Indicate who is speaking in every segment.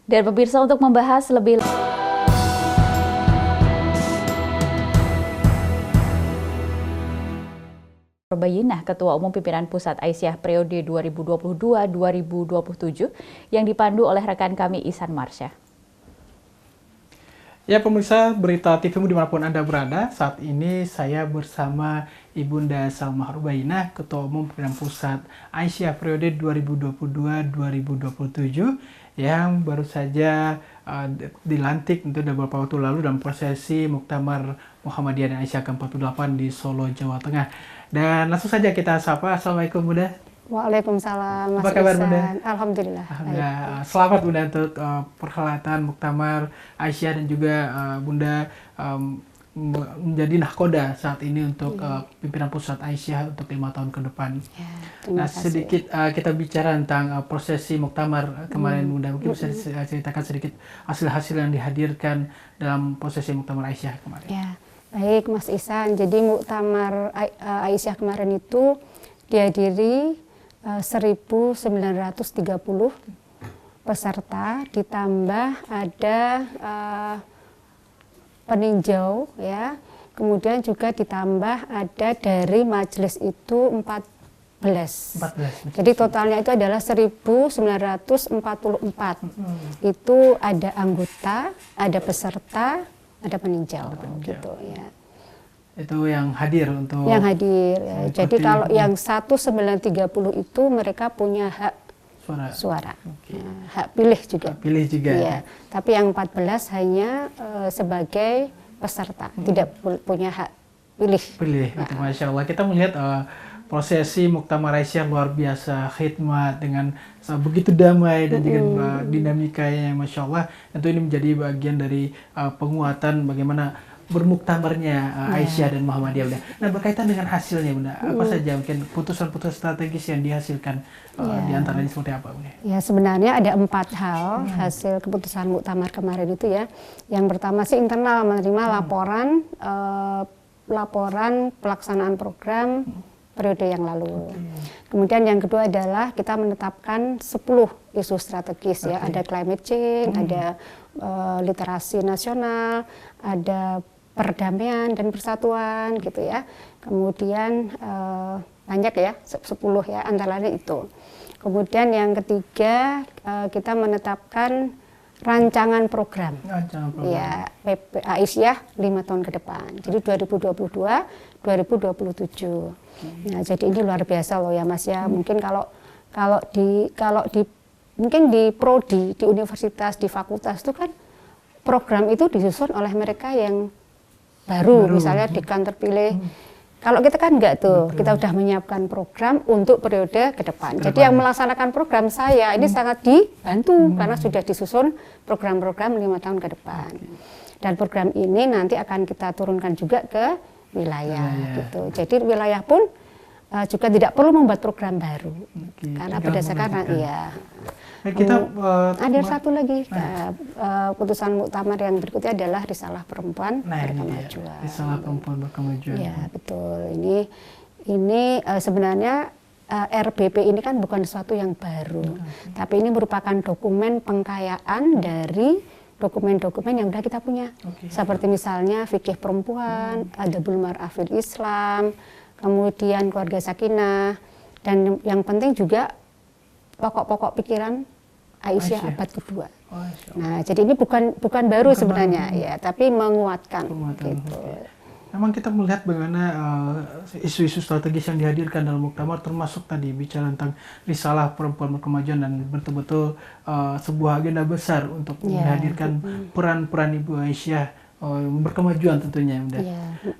Speaker 1: Dan pemirsa, untuk membahas lebih Bayinah, Ketua Umum Pimpinan Pusat Aisyah periode 2022-2027 yang dipandu oleh rekan kami Ihsan Marsha.
Speaker 2: Ya pemirsa, Berita TVmu dimanapun Anda berada, saat ini saya bersama Ibunda Salma Rubainah, Ketua Umum Pimpinan Pusat Aisyah periode 2022-2027 yang baru saja dilantik untuk beberapa waktu lalu dalam prosesi Muktamar Muhammadiyah dan Aisyah ke-48 di Solo, Jawa Tengah. Dan langsung saja kita sapa. Assalamualaikum Bunda.
Speaker 3: Waalaikumsalam, Mas
Speaker 2: Apa kabar,
Speaker 3: Ihsan?
Speaker 2: Bunda?
Speaker 3: Alhamdulillah.
Speaker 2: Alhamdulillah. Selamat Bunda untuk perhelatan Muktamar Aisyah dan juga Bunda menjadi nahkoda saat ini untuk pimpinan Pusat Aisyah untuk 5 tahun ke depan.
Speaker 3: Ya,
Speaker 2: Nah, sedikit kita bicara tentang prosesi Muktamar kemarin Bunda. Mungkin bisa ceritakan sedikit hasil-hasil yang dihadirkan dalam prosesi Muktamar Aisyah kemarin.
Speaker 3: Ya, baik Mas Ihsan. Jadi Muktamar Aisyah kemarin itu dihadiri 1.930 peserta, ditambah ada peninjau, ya. Kemudian juga ditambah ada dari majelis itu 14. Jadi totalnya itu adalah 1.944. Itu ada anggota, ada peserta, ada peninjau, gitu ya.
Speaker 2: Itu yang hadir untuk
Speaker 3: yang hadir ya. Jadi kalau yang 1.930 itu mereka punya hak suara. Nah, hak pilih juga. Ya. Tapi yang 14 hanya sebagai peserta, tidak punya hak pilih.
Speaker 2: Nah. Masya Allah, kita melihat prosesi Muktamar Aisyah luar biasa, khidmat dengan begitu damai dan juga dinamika yang Masya Allah. Tentu ini menjadi bagian dari penguatan bagaimana bermuktamarnya Aisyah dan Muhammadiyah, Bunda. Nah, berkaitan dengan hasilnya, Bunda, apa saja mungkin putusan-putusan strategis yang dihasilkan di antaranya seperti apa, Bunda? Ya,
Speaker 3: sebenarnya ada 4 hal hasil keputusan muktamar kemarin itu ya. Yang pertama sih internal, menerima laporan pelaksanaan program periode yang lalu. Kemudian yang kedua adalah kita menetapkan 10 isu strategis ya. Ada climate change, ada literasi nasional, ada perdamaian dan persatuan gitu ya. Kemudian banyak ya, 10 ya, antara lain itu. Kemudian yang ketiga kita menetapkan rancangan program. Ya, PP Aisyah 5 tahun ke depan. Jadi 2022-2027. Nah, jadi ini luar biasa loh ya Mas ya. Mungkin kalau mungkin di prodi, di universitas, di fakultas itu kan program itu disusun oleh mereka yang baru. Misalnya dekan terpilih. Kalau kita kan enggak tuh, kita udah menyiapkan program untuk periode ke depan. Jadi yang melaksanakan program saya ini sangat dibantu karena sudah disusun program-program 5 tahun ke depan. Dan program ini nanti akan kita turunkan juga ke wilayah gitu. Jadi wilayah pun juga tidak perlu membuat program baru. Karena berdasarkan ada satu lagi putusan muktamar yang berikutnya adalah risalah perempuan berkemajuan.
Speaker 2: Risalah perempuan berkemajuan.
Speaker 3: Ya, betul. Ini sebenarnya RBP ini kan bukan sesuatu yang baru. Tapi ini merupakan dokumen pengkayaan dari dokumen-dokumen yang sudah kita punya. Seperti misalnya fikih perempuan, Adabul Mar'ah Islam, kemudian keluarga sakinah, dan yang penting juga pokok-pokok pikiran Aisyah abad kedua. Nah, jadi ini bukan baru sebenarnya ya, tapi menguatkan. Gitu.
Speaker 2: Memang kita melihat bagaimana isu-isu strategis yang dihadirkan dalam muktamar, termasuk tadi bicara tentang risalah perempuan berkemajuan dan betul-betul sebuah agenda besar untuk menghadirkan peran-peran Ibu Aisyah berkemajuan tentunya, Bunda.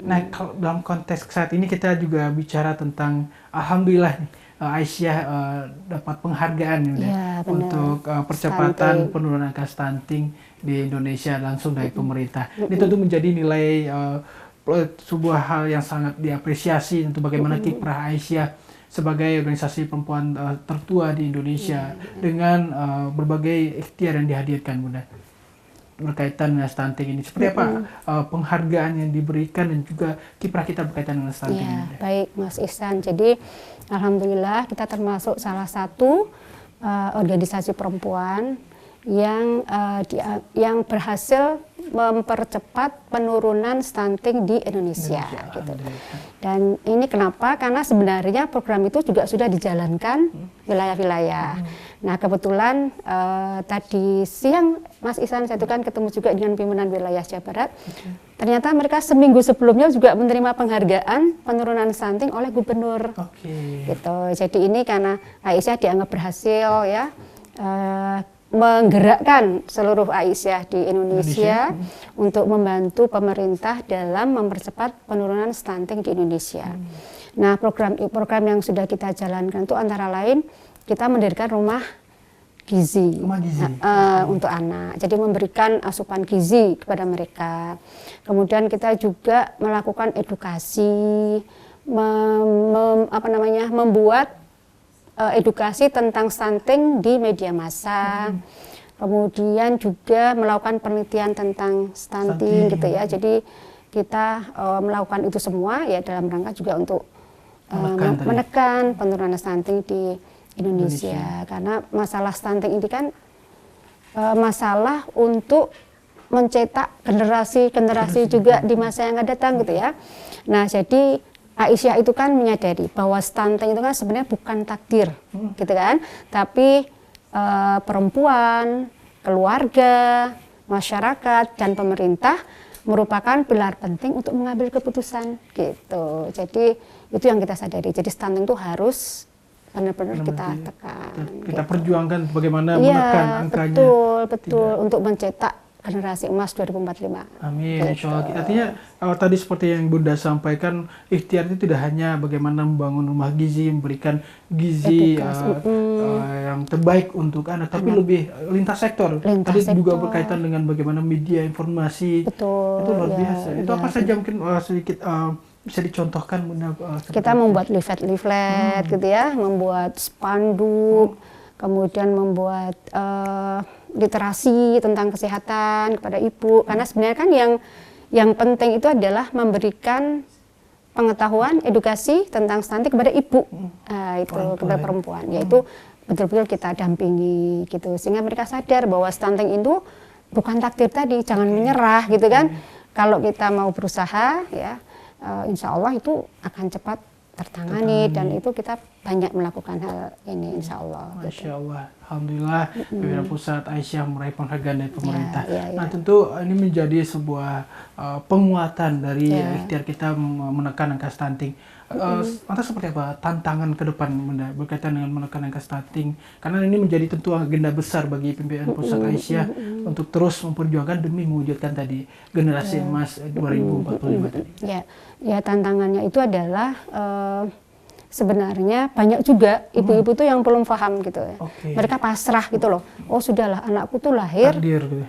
Speaker 2: Nah, kalau dalam konteks saat ini kita juga bicara tentang alhamdulillah Aisyah dapat penghargaan untuk percepatan penurunan angka stunting di Indonesia langsung dari pemerintah. Ini tentu menjadi nilai sebuah hal yang sangat diapresiasi untuk bagaimana kiprah Aisyah sebagai organisasi perempuan tertua di Indonesia dengan berbagai ikhtiar yang dihadirkan, Bunda. Berkaitan dengan stunting ini, seperti apa penghargaan yang diberikan dan juga kiprah kita berkaitan dengan stunting ini?
Speaker 3: Baik Mas Ihsan, jadi alhamdulillah kita termasuk salah satu organisasi perempuan yang berhasil mempercepat penurunan stunting di Indonesia gitu. Dan ini kenapa? Karena sebenarnya program itu juga sudah dijalankan wilayah-wilayah. Nah kebetulan tadi siang Mas Ihsan saya itu kan ketemu juga dengan pimpinan wilayah Jawa Barat. Ternyata mereka seminggu sebelumnya juga menerima penghargaan penurunan stunting oleh gubernur. Gitu. Jadi ini karena Aisyah dianggap berhasil ya. Menggerakkan seluruh Aisyah di Indonesia untuk membantu pemerintah dalam mempercepat penurunan stunting di Indonesia. Nah, program yang sudah kita jalankan itu antara lain kita mendirikan rumah gizi, untuk anak. Jadi memberikan asupan gizi kepada mereka. Kemudian kita juga melakukan edukasi, membuat edukasi tentang stunting di media massa, kemudian juga melakukan penelitian tentang stunting gitu ya. Jadi kita melakukan itu semua ya dalam rangka juga untuk menekan penurunan stunting di Indonesia. Karena masalah stunting ini kan masalah untuk mencetak generasi juga di masa yang akan datang gitu ya. Nah jadi Aisyah itu kan menyadari bahwa stunting itu kan sebenarnya bukan takdir, gitu kan? Tapi perempuan, keluarga, masyarakat, dan pemerintah merupakan pilar penting untuk mengambil keputusan, gitu. Jadi itu yang kita sadari. Jadi stunting itu harus benar-benar kita tekan.
Speaker 2: Kita gitu. Perjuangkan bagaimana menekan angkanya.
Speaker 3: Betul, untuk mencetak generasi emas 2045.
Speaker 2: Amin, insya Allah. Artinya tadi seperti yang Bunda sampaikan, ikhtiar itu tidak hanya bagaimana membangun rumah gizi, memberikan gizi yang terbaik untuk anak, tapi lebih lintas sektor. Tadi juga berkaitan dengan bagaimana media informasi.
Speaker 3: Betul.
Speaker 2: Itu luar biasa. Itu apa saja mungkin sedikit bisa dicontohkan Bunda?
Speaker 3: Kita membuat leaflet gitu ya, membuat spanduk, kemudian membuat literasi tentang kesehatan kepada ibu, karena sebenarnya kan yang penting itu adalah memberikan pengetahuan, edukasi tentang stunting kepada ibu, kepada perempuan, yaitu betul-betul kita dampingi gitu, sehingga mereka sadar bahwa stunting itu bukan takdir tadi, jangan menyerah gitu kan. Kalau kita mau berusaha ya, insya Allah itu akan cepat tertangani dan itu kita banyak melakukan hal ini insya Allah.
Speaker 2: Masya Allah, Alhamdulillah pimpinan pusat Aisyah meraih penghargaan dari pemerintah. Nah tentu ini menjadi sebuah penguatan dari ikhtiar kita menekan angka stunting. Lantas seperti apa tantangan ke depan Bunda berkaitan dengan menekan angka stunting? Karena ini menjadi tentu agenda besar bagi pimpinan pusat Aisyah untuk terus memperjuangkan demi mewujudkan tadi generasi emas 2045 tadi.
Speaker 3: Ya tantangannya itu adalah sebenarnya banyak juga ibu-ibu tuh yang belum paham gitu ya. Mereka pasrah gitu loh. Oh sudahlah anakku tuh lahir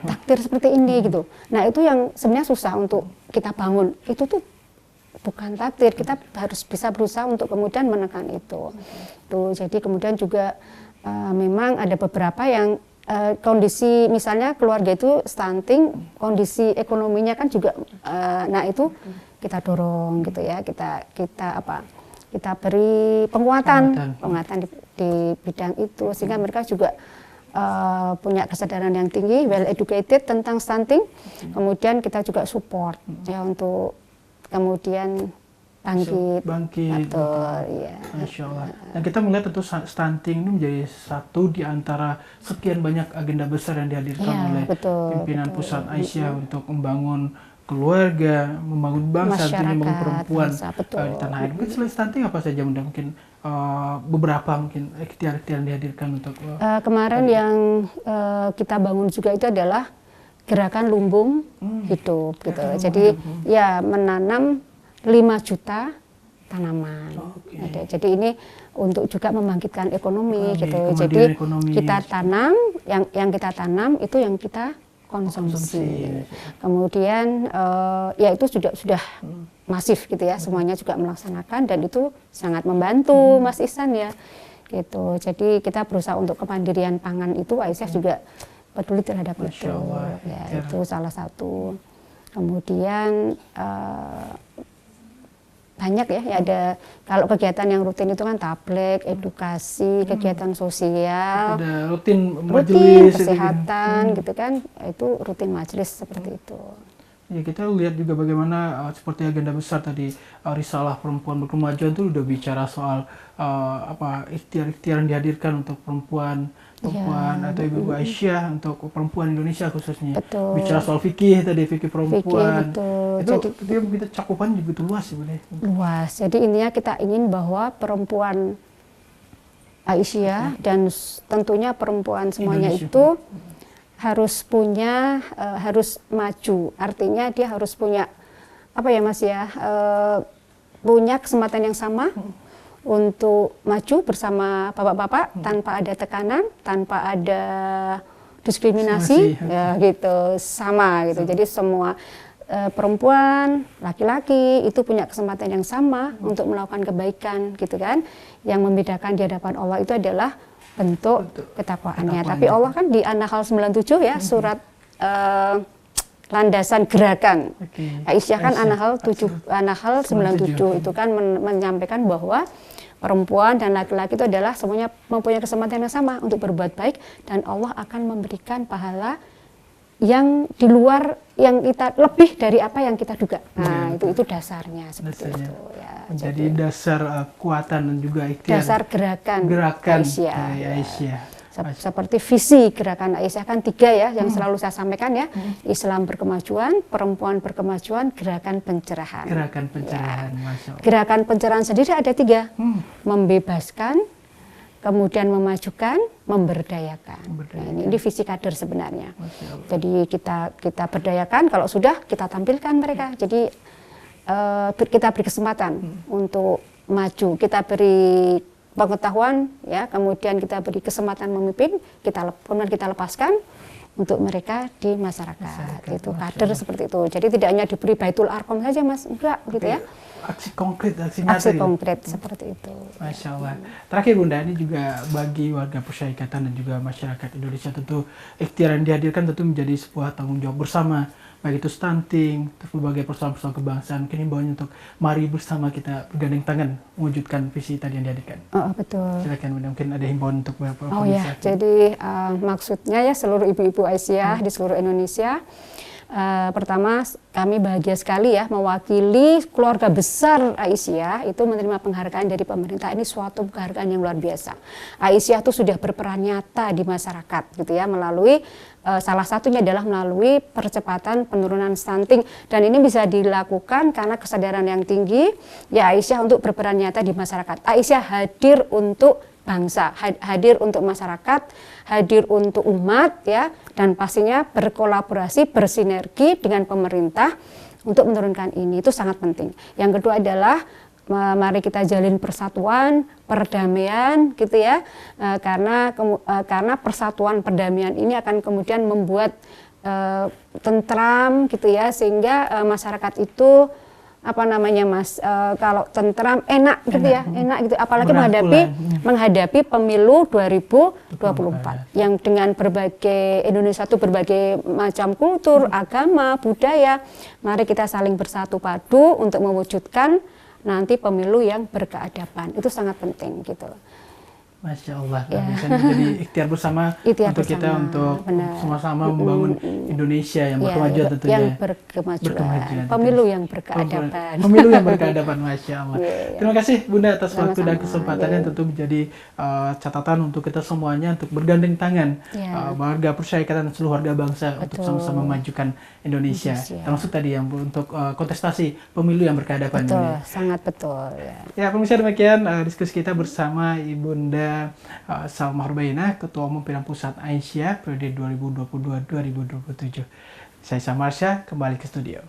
Speaker 3: takdir seperti ini gitu. Nah itu yang sebenarnya susah untuk kita bangun. Itu tuh bukan takdir, kita harus bisa berusaha untuk kemudian menekan itu. Tuh, jadi kemudian juga memang ada beberapa yang kondisi misalnya keluarga itu stunting, kondisi ekonominya kan juga, nah itu kita dorong gitu ya, kita beri penguatan di bidang itu sehingga mereka juga punya kesadaran yang tinggi, well educated tentang stunting. Kemudian kita juga support ya untuk kemudian bangkit. Betul, ya.
Speaker 2: Masya Allah. Dan kita melihat tentu stunting ini menjadi satu di antara sekian banyak agenda besar yang dihadirkan oleh pimpinan pusat Aisyah untuk membangun keluarga, membangun bangsa, membangun perempuan di tanah air. Mungkin selain stunting apa saja Bunda? Mungkin beberapa mungkin ikhtiar-ikhtiar yang dihadirkan untuk
Speaker 3: kemarin yang kita bangun juga itu adalah gerakan lumbung hidup gitu. Jadi ya menanam 5 juta tanaman. Jadi ini untuk juga membangkitkan ekonomi gitu. Jadi kita tanam yang kita tanam itu yang kita konsumsi. Kemudian ya itu sudah masif gitu ya. Semuanya juga melaksanakan dan itu sangat membantu Mas Ihsan ya. Gitu. Jadi kita berusaha untuk kemandirian pangan itu Aisyah juga peduli terhadap itu. Ya, itu salah satu. Kemudian banyak ya, ada kalau kegiatan yang rutin itu kan tablik, edukasi, kegiatan sosial,
Speaker 2: ada rutin majelis,
Speaker 3: kesehatan gitu kan, itu rutin majelis seperti itu.
Speaker 2: Ya, kita lihat juga bagaimana seperti agenda besar tadi, risalah perempuan berkemajuan itu udah bicara soal ikhtiar-ikhtiar yang dihadirkan untuk perempuan atau ibu-ibu Aisyah, untuk perempuan Indonesia khususnya.
Speaker 3: Betul.
Speaker 2: Bicara soal fikih tadi, fikih perempuan.
Speaker 3: Betul.
Speaker 2: Itu
Speaker 3: Jadi
Speaker 2: kita cakupan begitu luas sebenarnya.
Speaker 3: Luas. Jadi intinya kita ingin bahwa perempuan Aisyah dan tentunya perempuan semuanya
Speaker 2: Indonesia
Speaker 3: itu harus punya, harus maju. Artinya dia harus punya apa ya Mas ya, punya kesempatan yang sama untuk maju bersama bapak-bapak tanpa ada tekanan, tanpa ada diskriminasi, ya gitu, sama gitu. Jadi semua perempuan, laki-laki itu punya kesempatan yang sama untuk melakukan kebaikan gitu kan. Yang membedakan di hadapan Allah itu adalah bentuk ketakwaannya. Tapi Allah kan di An-Nahl 97 ya, surat landasan gerakan. Aisyah kan An-Nahl 97 itu kan menyampaikan bahwa perempuan dan laki-laki itu adalah semuanya mempunyai kesempatan yang sama untuk berbuat baik dan Allah akan memberikan pahala yang di luar yang kita lebih dari apa yang kita duga. Nah, itu dasarnya seperti itu ya.
Speaker 2: Menjadi dasar kekuatan dan juga ikhtiar.
Speaker 3: Dasar gerakan
Speaker 2: Aisyah.
Speaker 3: Seperti visi gerakan Aisyah kan 3 ya yang selalu saya sampaikan ya. Islam berkemajuan, perempuan berkemajuan, gerakan pencerahan.
Speaker 2: Gerakan pencerahan,
Speaker 3: ya.
Speaker 2: Masya Allah.
Speaker 3: Gerakan pencerahan sendiri ada 3. Membebaskan, kemudian memajukan, memberdayakan. Nah, ini visi kader sebenarnya. Jadi kita berdayakan, kalau sudah kita tampilkan mereka. Jadi kita beri kesempatan untuk maju, kita beri pengetahuan, ya, kemudian kita beri kesempatan memimpin, kemudian kita lepaskan untuk mereka di masyarakat. Itu kader seperti itu. Jadi tidak hanya diberi Baitul Arqam saja Mas, enggak gitu ya.
Speaker 2: Aksi konkret, aksi nyata.
Speaker 3: Aksi konkret seperti itu.
Speaker 2: Masya Allah. Terakhir Bunda, ini juga bagi warga Persyarikatan dan juga masyarakat Indonesia tentu ikhtiar yang dihadirkan tentu menjadi sebuah tanggung jawab bersama. Baik itu stunting, berbagai persoalan-persoalan kebangsaan. Mungkin himbauannya untuk mari bersama kita bergandeng tangan mewujudkan visi tadi yang dihadirkan.
Speaker 3: Oh, betul.
Speaker 2: Silakan Bunda, mungkin ada himbauan untuk beberapa
Speaker 3: Oh ya, jadi maksudnya ya seluruh ibu-ibu Aisyah di seluruh Indonesia. Pertama, kami bahagia sekali ya mewakili keluarga besar Aisyah itu menerima penghargaan dari pemerintah. Ini suatu penghargaan yang luar biasa. Aisyah itu sudah berperan nyata di masyarakat gitu ya, melalui salah satunya adalah melalui percepatan penurunan stunting, dan ini bisa dilakukan karena kesadaran yang tinggi ya Aisyah untuk berperan nyata di masyarakat. Aisyah hadir untuk bangsa, hadir untuk masyarakat, hadir untuk umat ya, dan pastinya berkolaborasi, bersinergi dengan pemerintah untuk menurunkan ini. Itu sangat penting. Yang kedua adalah mari kita jalin persatuan, perdamaian gitu ya, karena persatuan perdamaian ini akan kemudian membuat tentram gitu ya, sehingga masyarakat itu apa namanya Mas, kalau tentram enak gitu ya, enak gitu, apalagi menghadapi pemilu 2024 yang dengan berbagai Indonesia itu berbagai macam kultur, agama, budaya. Mari kita saling bersatu padu untuk mewujudkan nanti pemilu yang berkeadaban. Itu sangat penting gitu.
Speaker 2: Masya Allah, bisa menjadi ikhtiar bersama untuk kita untuk sama-sama membangun Indonesia yang berkemajuan tentunya.
Speaker 3: Yang berkemajuan. Pemilu yang berkeadaban.
Speaker 2: Pemilu yang berkeadaban, Masya Allah. Terima kasih Bunda atas waktu dan kesempatannya, tentu menjadi catatan untuk kita semuanya untuk bergandeng tangan, warga Persyarikatan dan seluruh warga bangsa untuk sama-sama memajukan Indonesia. Termasuk tadi yang untuk kontestasi pemilu yang berkeadaban.
Speaker 3: Betul, sangat betul.
Speaker 2: Ya, pemirsa, demikian diskusi kita bersama Ibunda Salma Hurbainah, Ketua Umum Pimpinan Pusat Aisyah periode 2022-2027. Saya Samarsya, kembali ke studio.